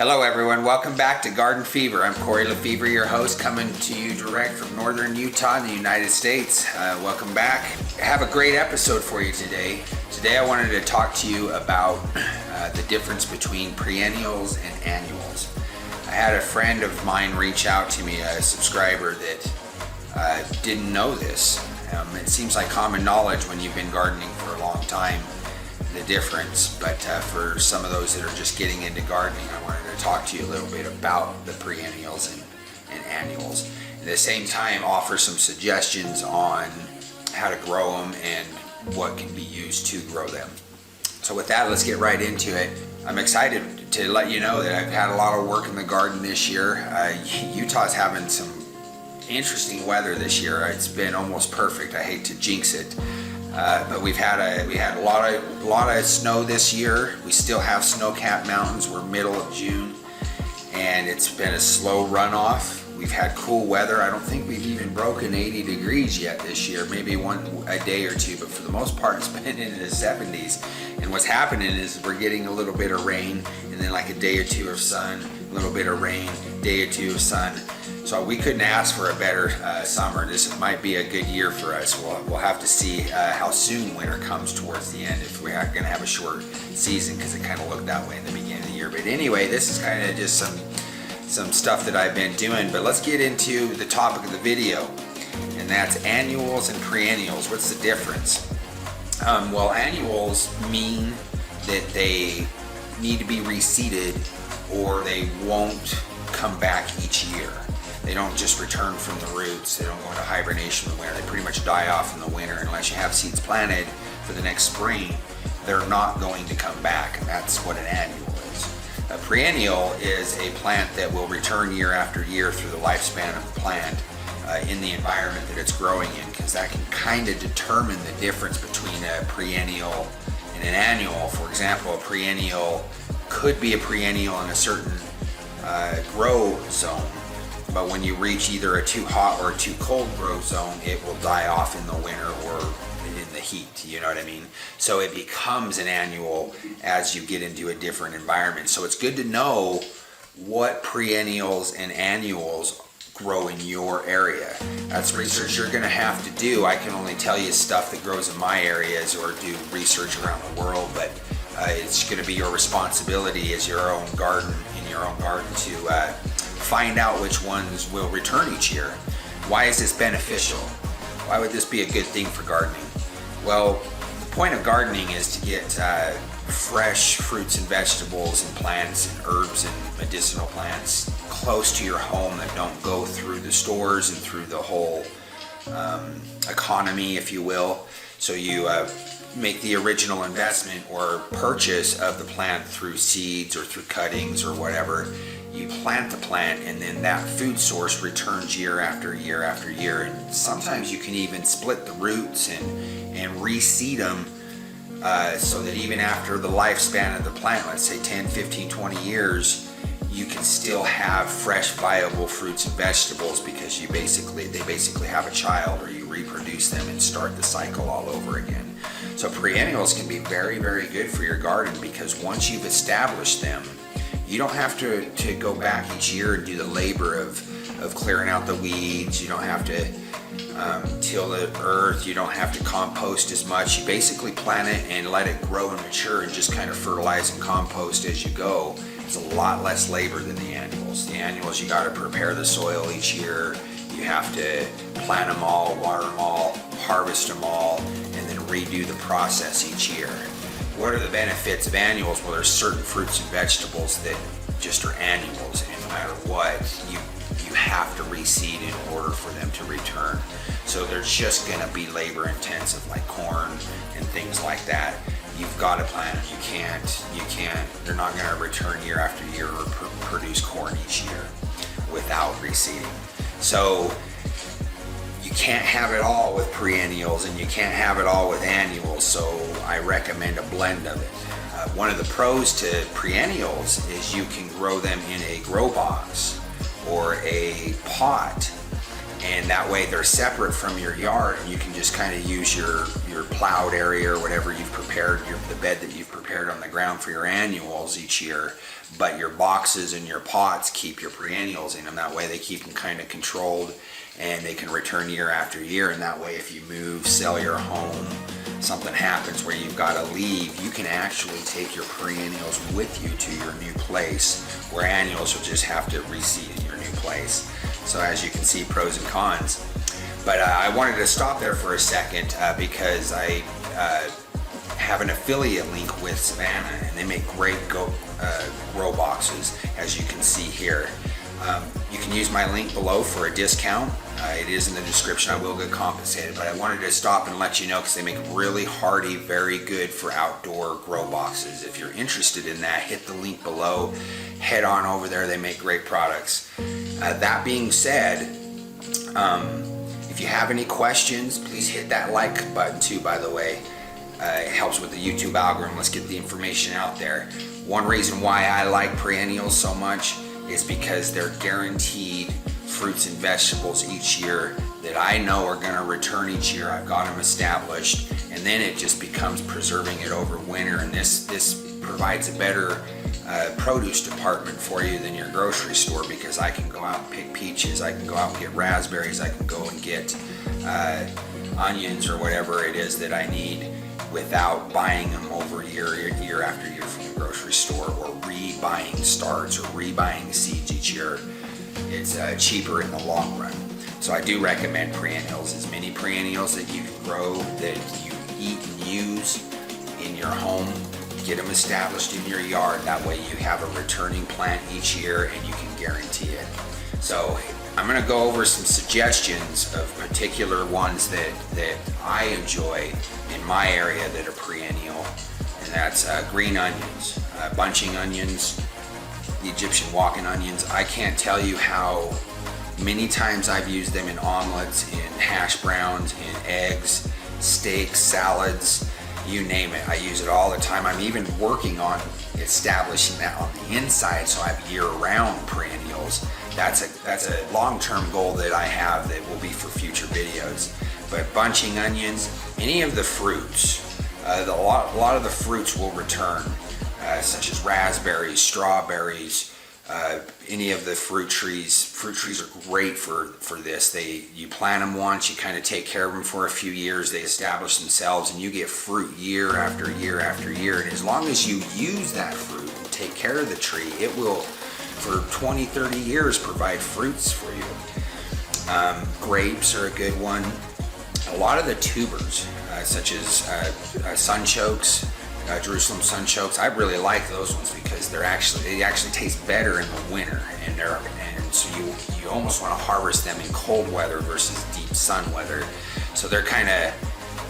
Hello everyone, welcome back to Garden Fever. I'm Corey Lefevre, your host, coming to you direct from northern Utah in the United States. Welcome back. I have a great episode for you today. Today I wanted to talk to you about the difference between perennials and annuals. I had a friend of mine reach out to me, a subscriber that didn't know this. It seems like common knowledge when you've been gardening for a long time, the difference, but for some of those that are just getting into gardening, I wanted to talk to you a little bit about the perennials and annuals. At the same time, offer some suggestions on how to grow them and what can be used to grow them. So with that, let's get right into it. I'm excited to let you know that I've had a lot of work in the garden this year. Utah's having some interesting weather this year. It's been almost perfect. I hate to jinx it. But we had a lot of snow this year. We still have snow-capped mountains. We're middle of June, and it's been a slow runoff. We've had cool weather. I don't think we've even broken 80 degrees yet this year. Maybe a day or two, but for the most part, it's been in the 70s. And what's happening is we're getting a little bit of rain, and then like a day or two of sun, a little bit of rain, day or two of sun. So we couldn't ask for a better summer. This might be a good year for us. We'll have to see how soon winter comes towards the end, if we are going to have a short season, because it kind of looked that way in the beginning of the year. But anyway, this is kind of just some stuff that I've been doing. But let's get into the topic of the video, and that's annuals and perennials. What's the difference? Well, annuals mean that they need to be reseeded or they won't come back each year. They don't just return from the roots. They don't go into hibernation in the winter. They pretty much die off in the winter unless you have seeds planted for the next spring. They're not going to come back, and that's what an annual is. A perennial is a plant that will return year after year through the lifespan of the plant in the environment that it's growing in, because that can kind of determine the difference between a perennial and an annual. For example, a perennial could be a perennial in a certain grow zone, but when you reach either a too hot or a too cold grow zone, it will die off in the winter or in the heat, you know what I mean? So it becomes an annual as you get into a different environment. So it's good to know what perennials and annuals grow in your area. That's research you're gonna have to do. I can only tell you stuff that grows in my areas or do research around the world, but it's gonna be your responsibility as your own garden, to find out which ones will return each year. Why is this beneficial? Why would this be a good thing for gardening? Well, the point of gardening is to get fresh fruits and vegetables and plants and herbs and medicinal plants close to your home that don't go through the stores and through the whole economy, if you will. So you make the original investment or purchase of the plant through seeds or through cuttings or whatever. You plant the plant, and then that food source returns year after year after year. And sometimes you can even split the roots and reseed them so that even after the lifespan of the plant, let's say 10, 15, 20 years, you can still have fresh, viable fruits and vegetables, because they basically have a child, or you reproduce them and start the cycle all over again. So perennials can be very, very good for your garden, because once you've established them, you don't have to go back each year and do the labor of clearing out the weeds. You don't have to till the earth. You don't have to compost as much. You basically plant it and let it grow and mature, and just kind of fertilize and compost as you go. It's a lot less labor than the annuals. The annuals, you got to prepare the soil each year. You have to plant them all, water them all, harvest them all, and then redo the process each year. What are the benefits of annuals? Well, there's certain fruits and vegetables that just are annuals, and no matter what, you have to reseed in order for them to return. So they're just going to be labor intensive, like corn and things like that. You've got to plant them. You can't, they're not going to return year after year or produce corn each year without reseeding. So you can't have it all with perennials, and you can't have it all with annuals, so I recommend a blend of it. One of the pros to perennials is you can grow them in a grow box or a pot, and that way they're separate from your yard, and you can just kind of use your plowed area or whatever you've prepared, the bed that you've prepared on the ground for your annuals each year, but your boxes and your pots keep your perennials in them. That way they keep them kind of controlled, and they can return year after year. And that way, if you move, sell your home, something happens where you've got to leave, you can actually take your perennials with you to your new place, where annuals will just have to reseed in your new place. So as you can see, pros and cons. But I wanted to stop there for a second because I have an affiliate link with Savana, and they make great grow boxes, as you can see here. You can use my link below for a discount. It is in the description. I will get compensated, but I wanted to stop and let you know because they make really hardy, very good for outdoor grow boxes. If you're interested in that, hit the link below, head on over there. They make great products. That being said, if you have any questions, please hit that like button too, by the way. It helps with the YouTube algorithm. Let's get the information out there. One reason why I like perennials so much is because they're guaranteed fruits and vegetables each year that I know are going to return each year. I've got them established, and then it just becomes preserving it over winter, and this provides a better produce department for you than your grocery store, because I can go out and pick peaches, I can go out and get raspberries, I can go and get onions or whatever it is that I need without buying them over year after year from the grocery store, or rebuying starts or rebuying seeds each year. It's cheaper in the long run. So I do recommend perennials. As many perennials that you can grow, that you eat and use in your home, get them established in your yard. That way you have a returning plant each year, and you can guarantee it. So I'm going to go over some suggestions of particular ones that I enjoy in my area that are perennial, and that's green onions, bunching onions, the Egyptian walking onions. I can't tell you how many times I've used them in omelets, in hash browns, in eggs, steaks, salads, you name it. I use it all the time. I'm even working on establishing that on the inside, so I have year-round perennials. That's a long-term goal that I have that will be for future videos. But bunching onions, any of the fruits, a lot of the fruits will return, such as raspberries, strawberries, any of the fruit trees. Fruit trees are great for this. You plant them once, you kind of take care of them for a few years, they establish themselves, and you get fruit year after year after year. And as long as you use that fruit and take care of the tree, it will, for 20, 30 years, provide fruits for you. Grapes are a good one. A lot of the tubers, such as sunchokes, Jerusalem sunchokes, I really like those ones because they actually taste better in the winter, and so you almost want to harvest them in cold weather versus deep sun weather. So they're kind of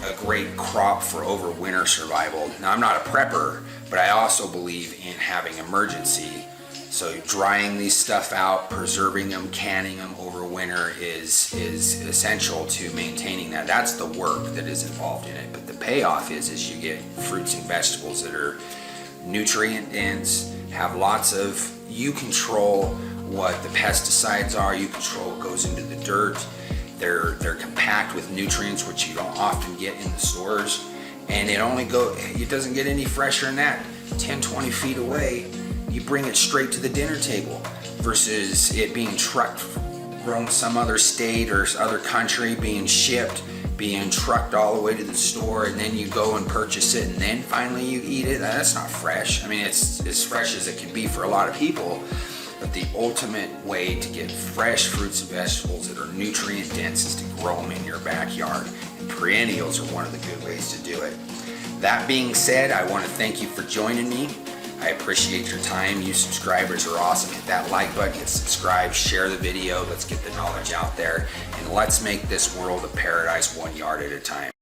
a great crop for over winter survival. Now, I'm not a prepper, but I also believe in having emergency. So drying these stuff out, preserving them, canning them over winter is essential to maintaining that. That's the work that is involved in it. But the payoff is you get fruits and vegetables that are nutrient dense, have lots of, you control what the pesticides are, you control what goes into the dirt. They're compact with nutrients, which you don't often get in the stores. And it doesn't get any fresher than that. 10, 20 feet away, you bring it straight to the dinner table, versus it being trucked from some other state or other country, being shipped, being trucked all the way to the store, and then you go and purchase it, and then finally you eat it. That's not fresh. I mean, it's as fresh as it can be for a lot of people, but the ultimate way to get fresh fruits and vegetables that are nutrient dense is to grow them in your backyard, and perennials are one of the good ways to do it. That being said, I want to thank you for joining me. I appreciate your time. You subscribers are awesome. Hit that like button, hit subscribe, share the video. Let's get the knowledge out there, and let's make this world a paradise one yard at a time.